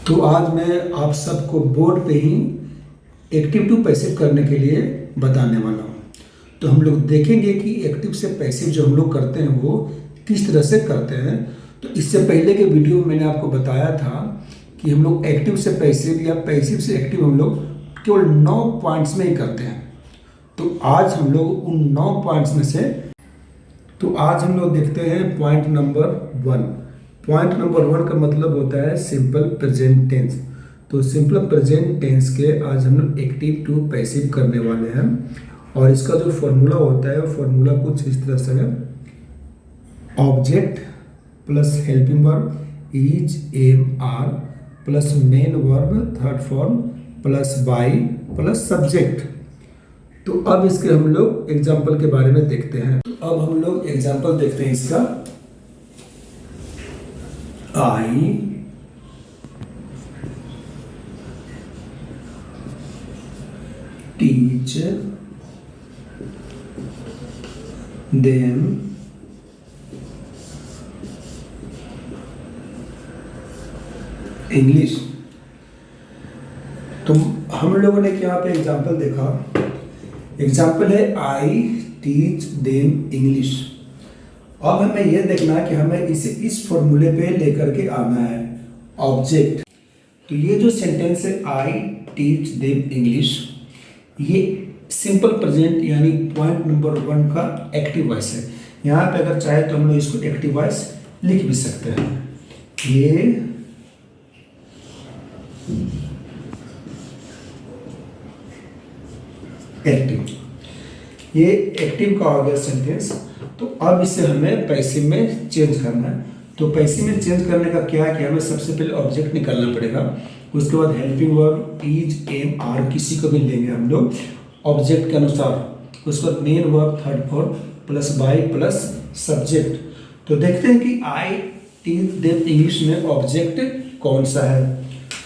तो आज मैं आप सबको बोर्ड पे ही एक्टिव टू पैसिव करने के लिए बताने वाला हूँ। तो हम लोग देखेंगे कि एक्टिव से पैसिव जो हम लोग करते हैं वो किस तरह से करते हैं। तो इससे पहले के वीडियो में मैंने आपको बताया था कि हम लोग एक्टिव से पैसिव या पैसिव से एक्टिव हम लोग केवल 9 पॉइंट्स में ही करते हैं। तो आज हम लोग उन 9 पॉइंट्स में से आज हम लोग देखते हैं पॉइंट नंबर 1। पॉइंट नंबर 1 का मतलब होता है सिंपल प्रेजेंट टेंस। तो सिंपल प्रेजेंट टेंस के आज हम लोग एक्टिव टू पैसिव करने वाले हैं और इसका जो फॉर्मूला होता है वो फॉर्मूला कुछ इस तरह से है। Object plus helping verb is am are plus main verb third form plus by plus subject. तो अब इसके हम लोग एग्जाम्पल के बारे में देखते हैं। तो अब हम लोग एग्जाम्पल देखते हैं इसका। I teach them English. तो हम लोगों ने यहाँ पे एग्जाम्पल देखा। एग्जाम्पल है आई टीच देम इंग्लिश। अब हमें यह देखना है कि हमें इसे इस फॉर्मूले पे लेकर के आना है ऑब्जेक्ट। तो ये जो सेंटेंस है आई टीच देम इंग्लिश, ये सिंपल प्रेजेंट यानी पॉइंट नंबर 1 का एक्टिव वॉइस है। यहाँ पे अगर चाहे तो हम लोग इसको एक्टिव वॉइस लिख भी सकते हैं। ये एक्टिव, ये एक्टिव का हो गया सेंटेंस। तो अब इसे हमें पैसिव में चेंज करना है। तो पैसिव में चेंज करने का क्या है कि हमें सबसे पहले ऑब्जेक्ट निकालना पड़ेगा। उसके बाद helping verb is am are किसी को भी लेंगे हम लोग ऑब्जेक्ट के अनुसार। उसके बाद main verb third form plus by plus subject. तो देखते हैं कि आई टीच देम इंग्लिश में ऑब्जेक्ट कौन सा है।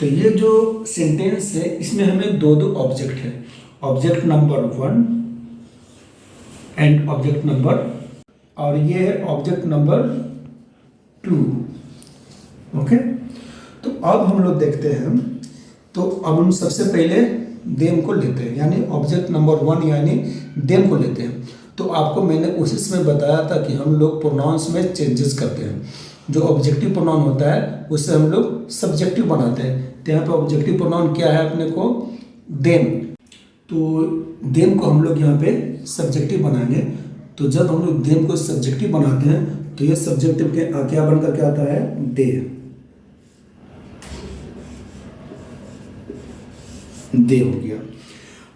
तो ये जो सेंटेंस है इसमें हमें दो ऑब्जेक्ट है, object number 1 and object number, और ये है ऑब्जेक्ट नंबर 2। ओके, तो अब हम लोग देखते हैं। तो अब हम सबसे पहले देम को लेते हैं, यानी ऑब्जेक्ट नंबर 1 यानी देम को लेते हैं। तो आपको मैंने उसी समय बताया था कि हम लोग प्रोनाउंस में चेंजेस करते हैं। जो ऑब्जेक्टिव प्रोनाउन होता है उससे हम लोग सब्जेक्टिव बनाते हैं। तो यहाँ पे ऑब्जेक्टिव प्रोनाउन क्या है अपने को, देम। तो देम को हम लोग यहाँ पे सब्जेक्टिव बनाएंगे। तो जब हम लोग देम को सब्जेक्टिव बनाते हैं तो ये सब्जेक्टिव के क्या बनकर के आता है, दे हो गया।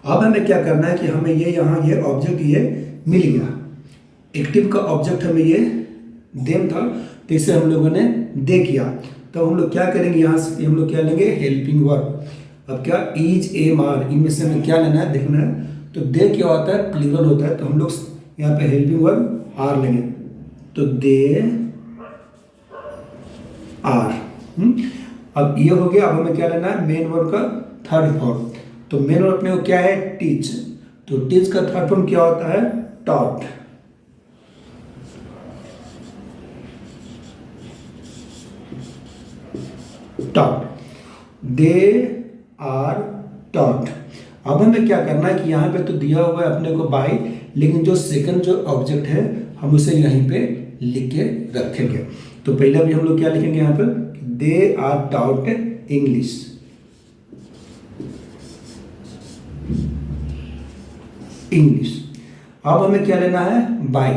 अब हमें क्या करना है कि हमें ये यहाँ ये ऑब्जेक्ट ये मिल गया। एक्टिव का ऑब्जेक्ट हमें ये देम था, तो इसे हम लोगों ने दे किया। तो हम लोग क्या करेंगे, यहाँ से हम लोग क्या लेंगे, हेल्पिंग वर्ब। अब क्या इज एम आर, इनमें से हमें क्या लेना है, देखना है। तो दे क्या होता है, प्लूरल होता है। तो हम लोग यहाँ पे हेल्पिंग वर्ब आर लेंगे। तो दे आर। अब ये हो गया। अब हमें क्या लेना है, मेन वर्ब का थर्ड फॉर्म। तो मेन वर्ब अपने को क्या है, टीच। तो टीच का थर्ड फॉर्म क्या होता है, taught. Taught, they are taught. अब हमें क्या करना है कि यहाँ पे तो दिया हुआ है अपने को बाई, लेकिन जो सेकंड जो ऑब्जेक्ट है हम उसे यहीं पे लिख के रखेंगे। तो पहले भी हम लोग क्या लिखेंगे यहाँ पर, they are taught English. English. अब हमें क्या लेना है, बाई।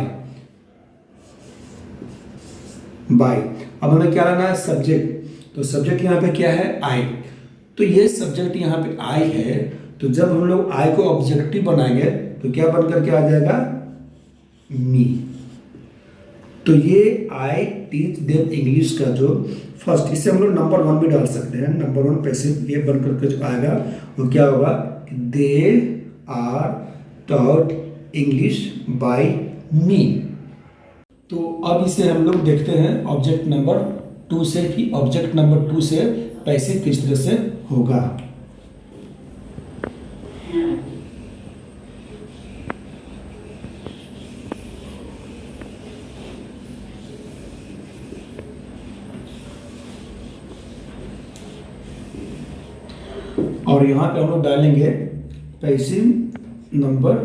बाई। अब हमें क्या लेना है, सब्जेक्ट। तो सब्जेक्ट यहाँ पे क्या है, आई। तो ये सब्जेक्ट यहाँ पे आई है। तो जब हम लोग आई को ऑब्जेक्टिव बनाएंगे तो क्या बन करके आ जाएगा, मी। तो ये आई टीच देम इंग्लिश का जो फर्स्ट, इससे हम लोग नंबर 1 भी डाल सकते हैं। नंबर 1 पैसिव ये बन करके जो आएगा वो क्या होगा, they are taught English by me. तो अब इसे हम लोग देखते हैं ऑब्जेक्ट नंबर 2 से कि ऑब्जेक्ट नंबर 2 से पैसिव किस तरह से होगा। और यहाँ पे हम लोग डालेंगे पैसिव नंबर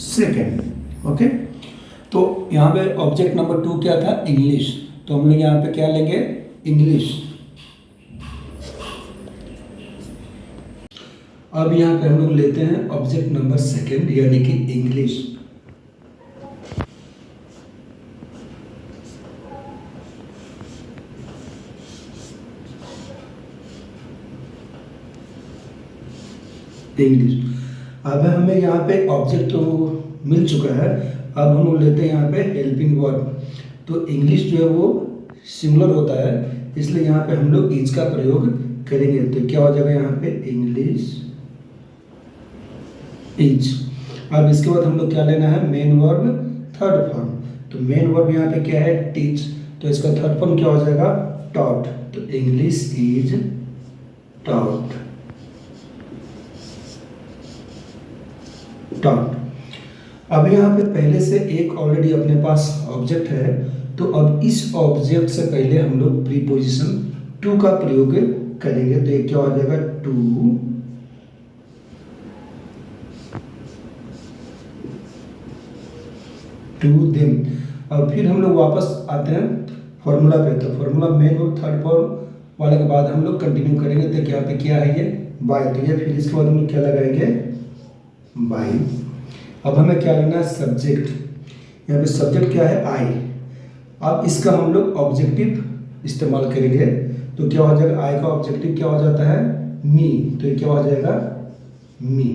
सेकेंड। ओके, तो यहाँ पे ऑब्जेक्ट नंबर 2 क्या था? इंग्लिश। तो हम लोग यहाँ पे क्या लेंगे? इंग्लिश। अब यहाँ पे हम लोग लेते हैं ऑब्जेक्ट नंबर सेकेंड यानी कि इंग्लिश। इंग्लिश। अब हमें यहाँ पे ऑब्जेक्ट तो मिल चुका है, अब हम लोग लेते हैं यहाँ पे हेल्पिंग वर्ब। तो इंग्लिश जो है वो सिंगुलर होता है, इसलिए यहाँ पे हम लोग इज का प्रयोग करेंगे। तो क्या हो जाएगा यहाँ पे? English is. अब इसके बाद हम लोग क्या लेना है? Main verb third form. तो मेन वर्ब यहाँ पे क्या है? टीच। तो इसका थर्ड फॉर्म क्या हो जाएगा? टॉट। तो इंग्लिश इज टॉट। टॉट। अब यहाँ पे पहले से एक ऑलरेडी अपने पास ऑब्जेक्ट है, तो अब इस ऑब्जेक्ट से पहले हम लोग प्रीपोजिशन टू का प्रयोग करेंगे। तो ये क्या हो जाएगा? टू। To them. अब फिर हम लोग वापस आते हैं फॉर्मूला पे। तो फॉर्मूला मेन और थर्ड फॉर्म वाले के बाद हम लोग कंटिन्यू करेंगे। तो यहाँ पे क्या है? ये बाय। तो ये फिर इसके बाद हम लोग क्या लगाएंगे? बाय। अब हमें क्या लेना है? सब्जेक्ट। यहाँ पे सब्जेक्ट क्या है? आई। अब इसका हम लोग ऑब्जेक्टिव इस्तेमाल करेंगे। तो क्या हो जाएगा? आई का ऑब्जेक्टिव क्या हो जाता है? मी। तो ये क्या हो जाएगा? मी।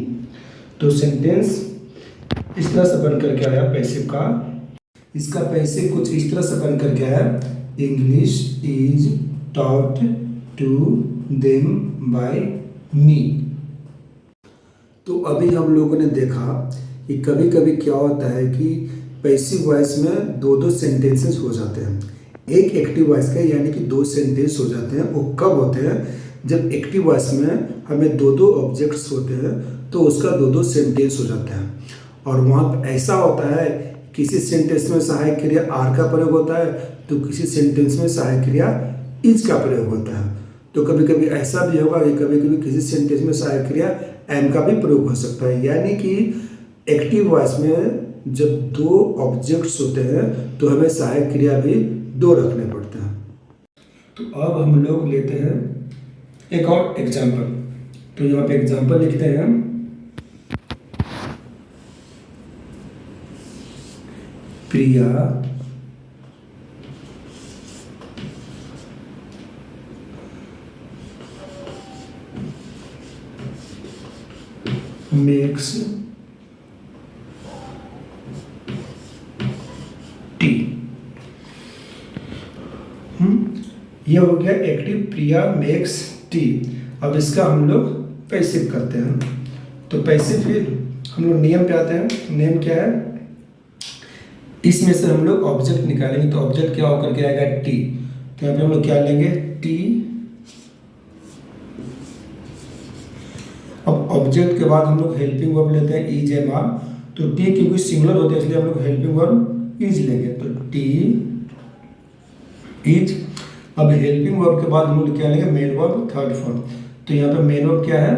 तो सेंटेंस इस तरह से बन करके आया पैसिव का। इसका पैसिव कुछ इस तरह से बन करके आया, English is taught to them by me. तो अभी हम लोगों ने देखा कि कभी कभी क्या होता है कि पैसिव वॉइस में दो दो सेंटेंसेस हो जाते हैं। एक एक्टिव वॉइस का यानी कि दो सेंटेंस हो जाते हैं। वो कब होते हैं? जब एक्टिव वॉइस में हमें दो दो ऑब्जेक्ट्स होते हैं तो उसका दो दो सेंटेंस हो जाता है। और वहाँ पर ऐसा होता है किसी सेंटेंस में सहायक क्रिया आर का प्रयोग होता है, तो किसी सेंटेंस में सहायक क्रिया इज का प्रयोग होता है। तो कभी कभी ऐसा भी होगा कि कभी कभी किसी सेंटेंस में सहायक क्रिया एम का भी प्रयोग हो सकता है। यानी कि एक्टिव वॉइस में जब दो ऑब्जेक्ट्स होते हैं तो हमें सहायक क्रिया भी दो रखने पड़ते हैं। तो अब हम लोग लेते हैं एक और एग्जाम्पल। तो यहाँ पे एग्जाम्पल लिखते हैं, प्रिया मेक्स टी। ये हो गया एक्टिव, प्रिया मेक्स टी। अब इसका हम लोग पैसिव करते हैं। तो पैसिव फिर हम लोग नियम पे आते हैं। नियम क्या है? इसमें से हम लोग ऑब्जेक्ट निकालेंगे। तो ऑब्जेक्ट क्या होकर के आएगा? टी। तो यहाँ पे हम लोग क्या लेंगे? टी। अब ऑब्जेक्ट के बाद हम लोग हेल्पिंग वर्ब लेते हैं इज एम आर। तो टी क्योंकि सिंगुलर होते हैं इसलिए हम लोग हेल्पिंग वर्ब इज लेंगे। तो टी इज। अब हेल्पिंग वर्ब के बाद हम लोग क्या लेंगे? Main verb third form. तो यहाँ पे मेन वर्ब क्या है?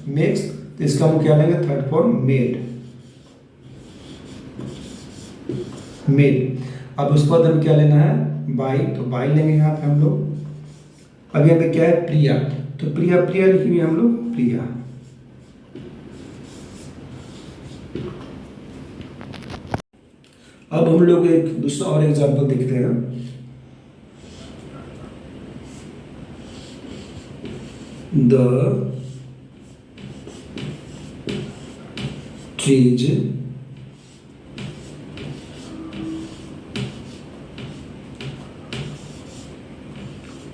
मेक्स। तो इसका हम क्या लेंगे? Third form made. मेड। अब उसके बाद हम क्या लेना है? बाई। तो बाई लेंगे यहाँ पे हम लोग। अब यहाँ पे क्या है? प्रिया। तो प्रिया प्रिया लिखेंगे हम लोग, प्रिया। अब हम लोग एक दूसरा और एग्जांपल देखते हैं। The trees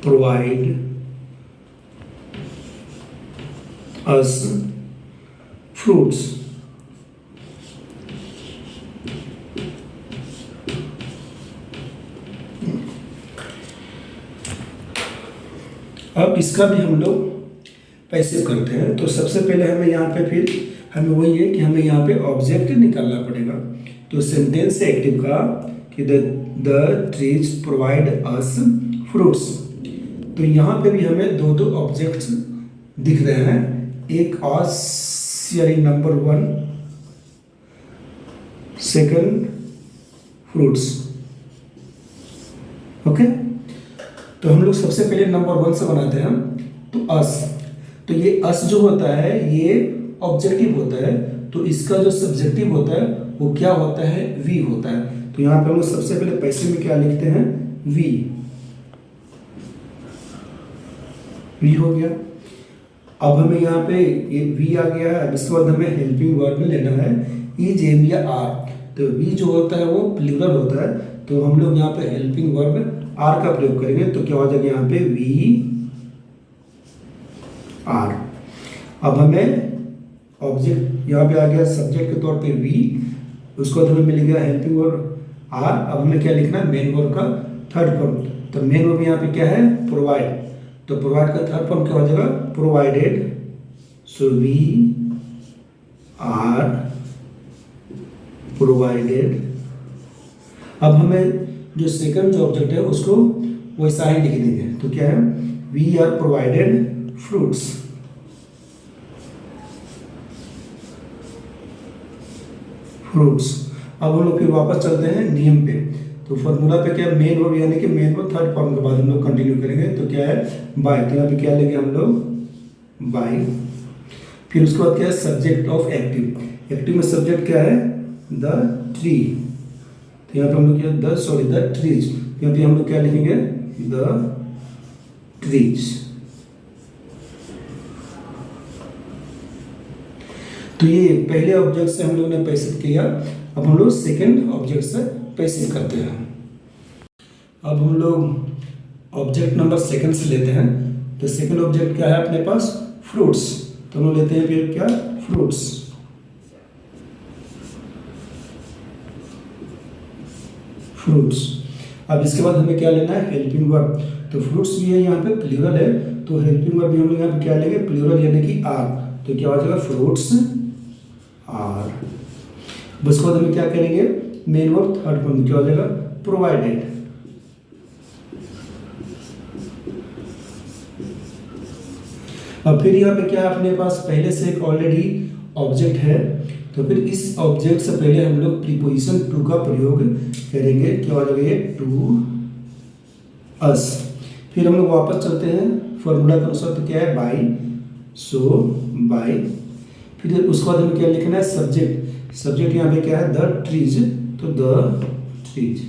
provide us fruits. अब इसका भी हम लोग पैसिव करते हैं। तो सबसे पहले हमें यहाँ पे फिर हमें वही है कि हमें यहाँ पे ऑब्जेक्ट निकालना पड़ेगा। तो सेंटेंस है एक्टिव का कि the trees provide us fruits. तो यहाँ पे भी हमें दो दो ऑब्जेक्ट्स दिख रहे हैं। एक अस यानी नंबर 1, सेकंड फ्रूट्स। ओके, तो हम लोग सबसे पहले नंबर 1 से बनाते हैं। तो अस, तो ये अस जो होता है ये ऑब्जेक्टिव होता है, तो इसका जो सब्जेक्टिव होता है वो क्या होता है, वी होता है। तो यहाँ पे हम लोग सबसे पहले पैसे में क्या लिखते हैं, वी। वी हो गया। अब हमें यहाँ पे ये वी आ गया है। अब इसके बाद हमें हेल्पिंग वर्ब में लेना है इज, एम या आर। तो वी जो होता है वो प्लूरल होता है, तो हम लोग यहाँ पे हेल्पिंग वर्ब आर का प्रयोग करेंगे। तो क्या हो जाएगा यहाँ पे वी आर। अब हमें ऑब्जेक्ट यहाँ पे आ गया सब्जेक्ट के तौर पे वी, उसको बाद हमें मिल गया हेल्पिंग वर्ब आर। अब हमें क्या लिखना है, मेन वर्ब का थर्ड फॉर्म। तो मेन वर्ब यहाँ पे क्या है, प्रोवाइड। तो प्रोवाइड का थर्ड फॉर्म क्या हो जाएगा, provided. So we are provided. अब हमें जो सेकंड जो ऑब्जेक्ट है उसको वैसा ही लिख देंगे। तो क्या है, we are provided fruits. Fruits. अब हम लोग फिर वापस चलते हैं नियम पे। तो फॉर्मूला पे क्या, मेन वर्ब यानी कि मेन वर्ब थर्ड फॉर्म के बाद हम लोग कंटिन्यू करेंगे। तो क्या है, बाय। तो यहाँ पे क्या लेंगे हम लोग, बाय। फिर उसके बाद क्या है, सब्जेक्ट ऑफ एक्टिव। एक्टिव में सब्जेक्ट क्या है, द ट्री। तो यहाँ पे हम लोग क्या, द ट्रीज। यहाँ पे हम लोग क्या लिखेंगे, द ट्रीज। तो ये पहले ऑब्जेक्ट से हम लोग ने पैसिव किया। अब हम लोग सेकंड ऑब्जेक्ट से पैसिव करते हैं। अब हम लोग ऑब्जेक्ट नंबर सेकंड से लेते हैं। तो सेकंड ऑब्जेक्ट क्या है अपने पास, फ्रूट्स। तो हम लोग लेते हैं फिर क्या, फ्रूट्स। फ्रूट्स। अब इसके बाद हमें क्या लेना है, हेल्पिंग वर्ब। तो फ्रूट्स भी है यहाँ पे प्लूरल है, तो हेल्पिंग वर्ब भी हम लोग यहाँ पे क्या लेंगे, प्लूरल यानी कि आर। तो क्या हो जाएगा, फ्रूट्स आर। उसके बाद हमें क्या करेंगे, मेन वर्ब थर्ड फॉर्म क्या हो जाएगा, प्रोवाइडेड। अब फिर यहाँ पे क्या अपने पास पहले से एक ऑलरेडी ऑब्जेक्ट है, तो फिर इस ऑब्जेक्ट से पहले हम लोग प्रीपोजिशन टू का प्रयोग करेंगे। क्या हो जाएगा, ये टू अस। फिर हम लोग वापस चलते हैं फॉर्मूला के अनुसार। तो क्या है, बाई। So by. फिर उसके बाद हमें क्या लिखना है, सब्जेक्ट। सब्जेक्ट यहाँ पे क्या है, द ट्रीज। तो द ट्रीज।